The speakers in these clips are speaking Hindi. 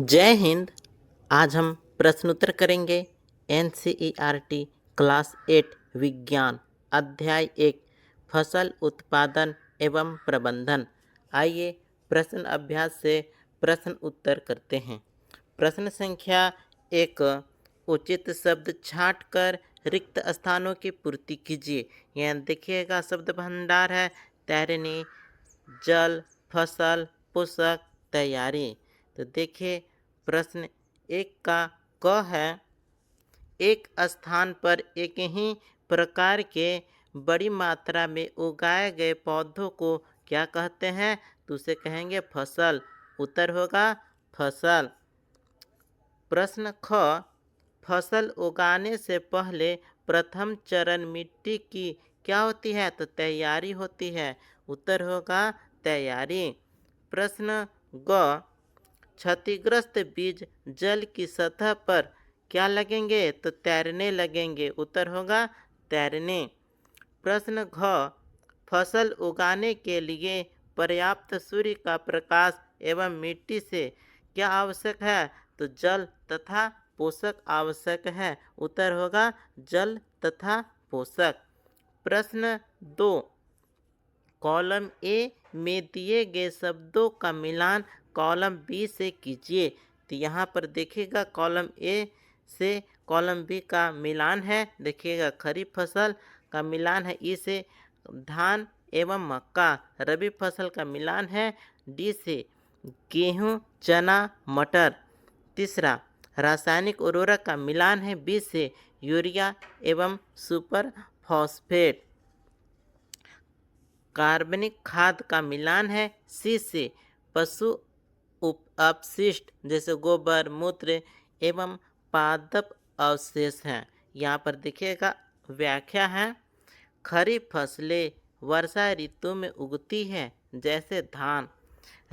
जय हिंद। आज हम प्रश्न उत्तर करेंगे। एनसीईआरटी क्लास 8 विज्ञान अध्याय 1 फसल उत्पादन एवं प्रबंधन। आइए प्रश्न अभ्यास से प्रश्न उत्तर करते हैं। प्रश्न संख्या 1, उचित शब्द छांटकर रिक्त स्थानों की पूर्ति कीजिए। यहाँ देखिएगा शब्द भंडार है तैरने, जल, फसल, पोषक, तैयारी। तो देखिए प्रश्न 1 का क है, एक स्थान पर एक ही प्रकार के बड़ी मात्रा में उगाए गए पौधों को क्या कहते हैं? तो उसे कहेंगे फसल। उत्तर होगा फसल। प्रश्न ख, फसल उगाने से पहले प्रथम चरण मिट्टी की क्या होती है? तो तैयारी होती है। उत्तर होगा तैयारी। प्रश्न ग, क्षतिग्रस्त बीज जल की सतह पर क्या लगेंगे? तो तैरने लगेंगे। उत्तर होगा तैरने। प्रश्न घ, फसल उगाने के लिए पर्याप्त सूर्य का प्रकाश एवं मिट्टी से क्या आवश्यक है? तो जल तथा पोषक आवश्यक है। उत्तर होगा जल तथा पोषक। प्रश्न 2, कॉलम ए में दिए गए शब्दों का मिलान कॉलम बी से कीजिए। तो यहाँ पर देखिएगा कॉलम ए से कॉलम बी का मिलान है। देखिएगा खरीफ फसल का मिलान है ई से धान एवं मक्का। रबी फसल का मिलान है डी से गेहूं, चना, मटर। तीसरा, रासायनिक उर्वरक का मिलान है बी से यूरिया एवं सुपर फॉस्फेट। कार्बनिक खाद का मिलान है सी से पशु अपशिष्ट जैसे गोबर, मूत्र एवं पादप अवशेष हैं। यहाँ पर देखिएगा व्याख्या है, खरीफ फसलें वर्षा ऋतु में उगती है जैसे धान।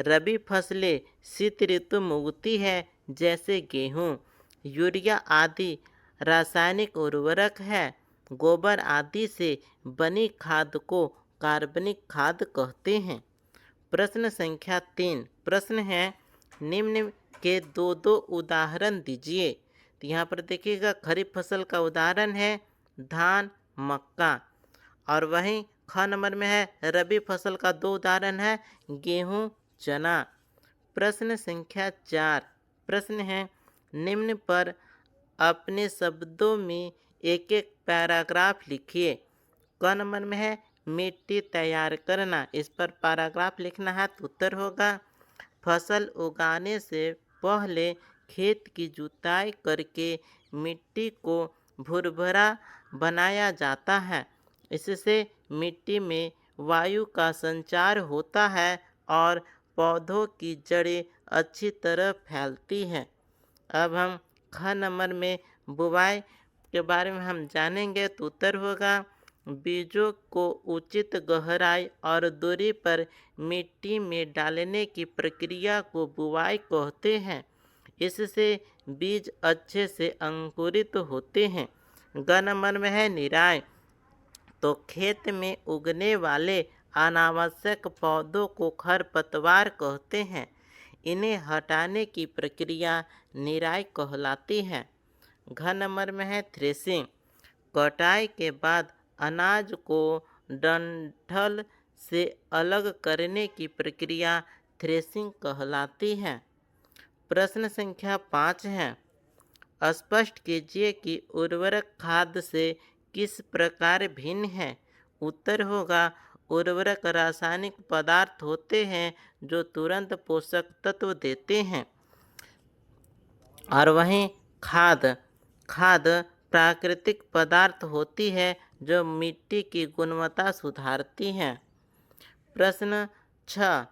रबी फसलें शीत ऋतु में उगती है जैसे गेहूँ। यूरिया आदि रासायनिक उर्वरक है। गोबर आदि से बनी खाद को कार्बनिक खाद कहते हैं। प्रश्न संख्या 3, प्रश्न है निम्न के दो दो उदाहरण दीजिए। तो यहाँ पर देखिएगा खरीफ फसल का उदाहरण है धान, मक्का। और वहीं ख नंबर में है रबी फसल का दो उदाहरण है गेहूं, चना। प्रश्न संख्या 4, प्रश्न है निम्न पर अपने शब्दों में एक एक पैराग्राफ लिखिए। क नंबर में है मिट्टी तैयार करना, इस पर पैराग्राफ लिखना है। तो उत्तर होगा फसल उगाने से पहले खेत की जुताई करके मिट्टी को भुरभुरा बनाया जाता है। इससे मिट्टी में वायु का संचार होता है और पौधों की जड़ें अच्छी तरह फैलती हैं। अब हम ख नंबर में बुवाई के बारे में हम जानेंगे। तो उत्तर होगा बीजों को उचित गहराई और दूरी पर मिट्टी में डालने की प्रक्रिया को बुवाई कहते हैं। इससे बीज अच्छे से अंकुरित होते हैं। ग नंबर में है निराई। तो खेत में उगने वाले अनावश्यक पौधों को खरपतवार कहते हैं। इन्हें हटाने की प्रक्रिया निराई कहलाती है। घ नंबर में है थ्रेसिंग। कटाई के बाद अनाज को डंठल से अलग करने की प्रक्रिया थ्रेसिंग कहलाती है। प्रश्न संख्या 5 है, स्पष्ट कीजिए कि उर्वरक खाद से किस प्रकार भिन्न है। उत्तर होगा उर्वरक रासायनिक पदार्थ होते हैं जो तुरंत पोषक तत्व देते हैं। और वहीं खाद खाद प्राकृतिक पदार्थ होती है जो मिट्टी की गुणवत्ता सुधारती है। प्रश्न 6,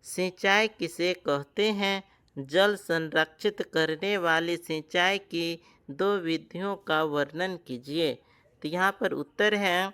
सिंचाई किसे कहते हैं? जल संरक्षित करने वाली सिंचाई की दो विधियों का वर्णन कीजिए। तो यहाँ पर उत्तर है,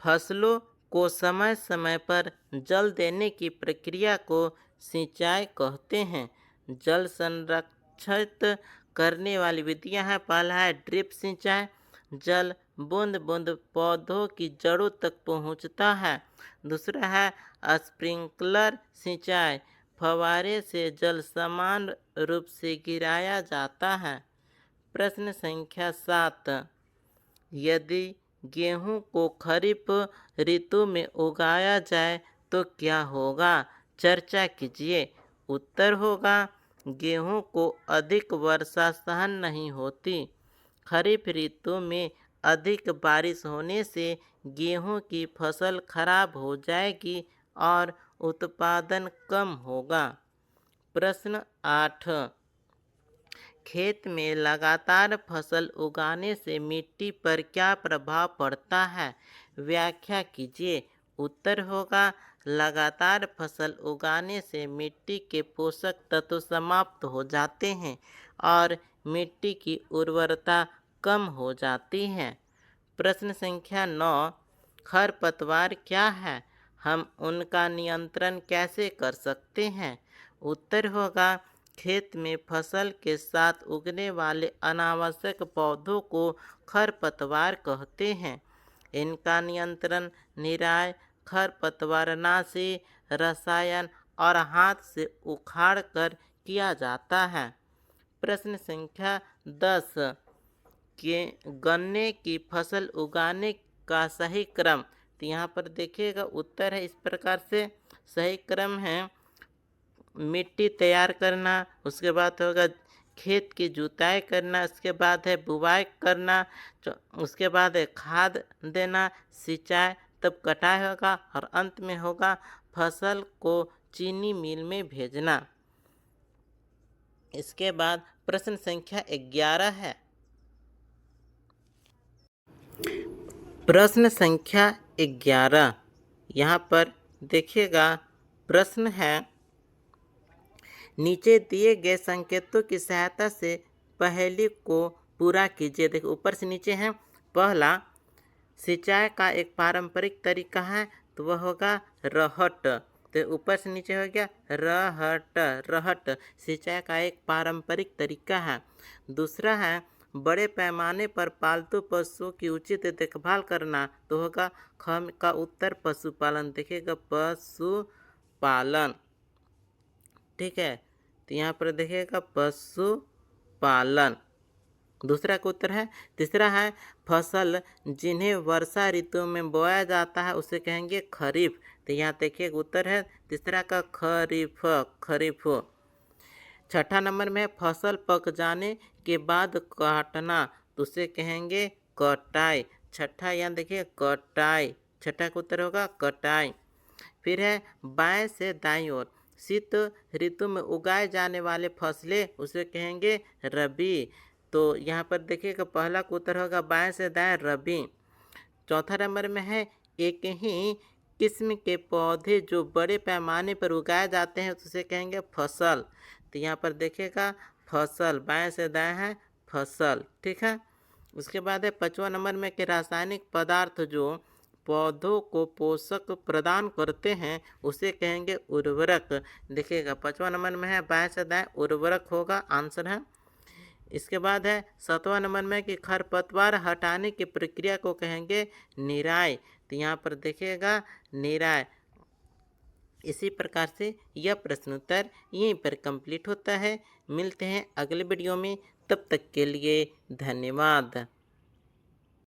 फसलों को समय समय पर जल देने की प्रक्रिया को सिंचाई कहते हैं। जल संरक्षित करने वाली विधियां हैं, पहला है ड्रिप सिंचाई, जल बूंद बूंद पौधों की जड़ों तक पहुंचता है। दूसरा है स्प्रिंकलर सिंचाई, फव्वारे से जल समान रूप से गिराया जाता है। प्रश्न संख्या 7, यदि गेहूं को खरीफ ऋतु में उगाया जाए तो क्या होगा? चर्चा कीजिए। उत्तर होगा, गेहूं को अधिक वर्षा सहन नहीं होती। खरीफ ऋतु में अधिक बारिश होने से गेहूं की फसल खराब हो जाएगी और उत्पादन कम होगा। प्रश्न 8, खेत में लगातार फसल उगाने से मिट्टी पर क्या प्रभाव पड़ता है? व्याख्या कीजिए। उत्तर होगा, लगातार फसल उगाने से मिट्टी के पोषक तत्व समाप्त हो जाते हैं और मिट्टी की उर्वरता कम हो जाती है। प्रश्न संख्या 9, खरपतवार क्या है? हम उनका नियंत्रण कैसे कर सकते हैं? उत्तर होगा, खेत में फसल के साथ उगने वाले अनावश्यक पौधों को खरपतवार कहते हैं। इनका नियंत्रण निराई, खरपतवारनाशी रसायन और हाथ से उखाड़ कर किया जाता है। प्रश्न संख्या 10, के गन्ने की फसल उगाने का सही क्रम? तो यहाँ पर देखिएगा, उत्तर है इस प्रकार से। सही क्रम है मिट्टी तैयार करना, उसके बाद होगा खेत की जुताई करना, उसके बाद है बुवाई करना, उसके बाद है खाद देना, सिंचाई, तब कटाई होगा और अंत में होगा फसल को चीनी मिल में भेजना। इसके बाद प्रश्न संख्या 11 है। प्रश्न संख्या 11, यहाँ पर देखिएगा, प्रश्न है, नीचे दिए गए संकेतों की सहायता से पहेली को पूरा कीजिए। देखो ऊपर से नीचे है। पहला, सिंचाई का एक पारंपरिक तरीका है, तो वह होगा रहट। तो ऊपर से नीचे हो गया रहट, रहट सिंचाई का एक पारंपरिक तरीका है। दूसरा है, बड़े पैमाने पर पालतू पशुओं की उचित देखभाल करना, तो होगा ख का उत्तर पशुपालन। देखिएगा पशुपालन, ठीक है। तो यहाँ पर देखिएगा पशुपालन, दूसरा का उत्तर है। तीसरा है, फसल जिन्हें वर्षा ऋतु में बोया जाता है उसे कहेंगे खरीफ। तो यहाँ देखिए उत्तर है तीसरा का खरीफ, खरीफ। छठा नंबर में फसल पक जाने के बाद काटना, तो उसे कहेंगे कटाई। छठा यहाँ देखिए कटाई, छठा का उत्तर होगा कटाई। फिर है बाएं से दाईं ओर, शीत ऋतु में उगाए जाने वाले फसलें उसे कहेंगे रबी। तो यहाँ पर देखिएगा पहला का उत्तर होगा बाएं से दाएं रबी। चौथा नंबर में है, एक ही किस्म के पौधे जो बड़े पैमाने पर उगाए जाते हैं तो उसे कहेंगे फसल। तो यहाँ पर देखिएगा फसल, बाएं से दाएं है फसल, ठीक है। उसके बाद है पांचवा नंबर में कि रासायनिक पदार्थ जो पौधों को पोषक प्रदान करते हैं उसे कहेंगे उर्वरक। देखिएगा पांचवा नंबर में है बाएं से दाएं उर्वरक होगा आंसर है। इसके बाद है सातवां नंबर में कि खरपतवार हटाने की प्रक्रिया को कहेंगे निराई। तो यहाँ पर देखिएगा निराई। इसी प्रकार से यह प्रश्नोत्तर यहीं पर कंप्लीट होता है। मिलते हैं अगले वीडियो में, तब तक के लिए धन्यवाद।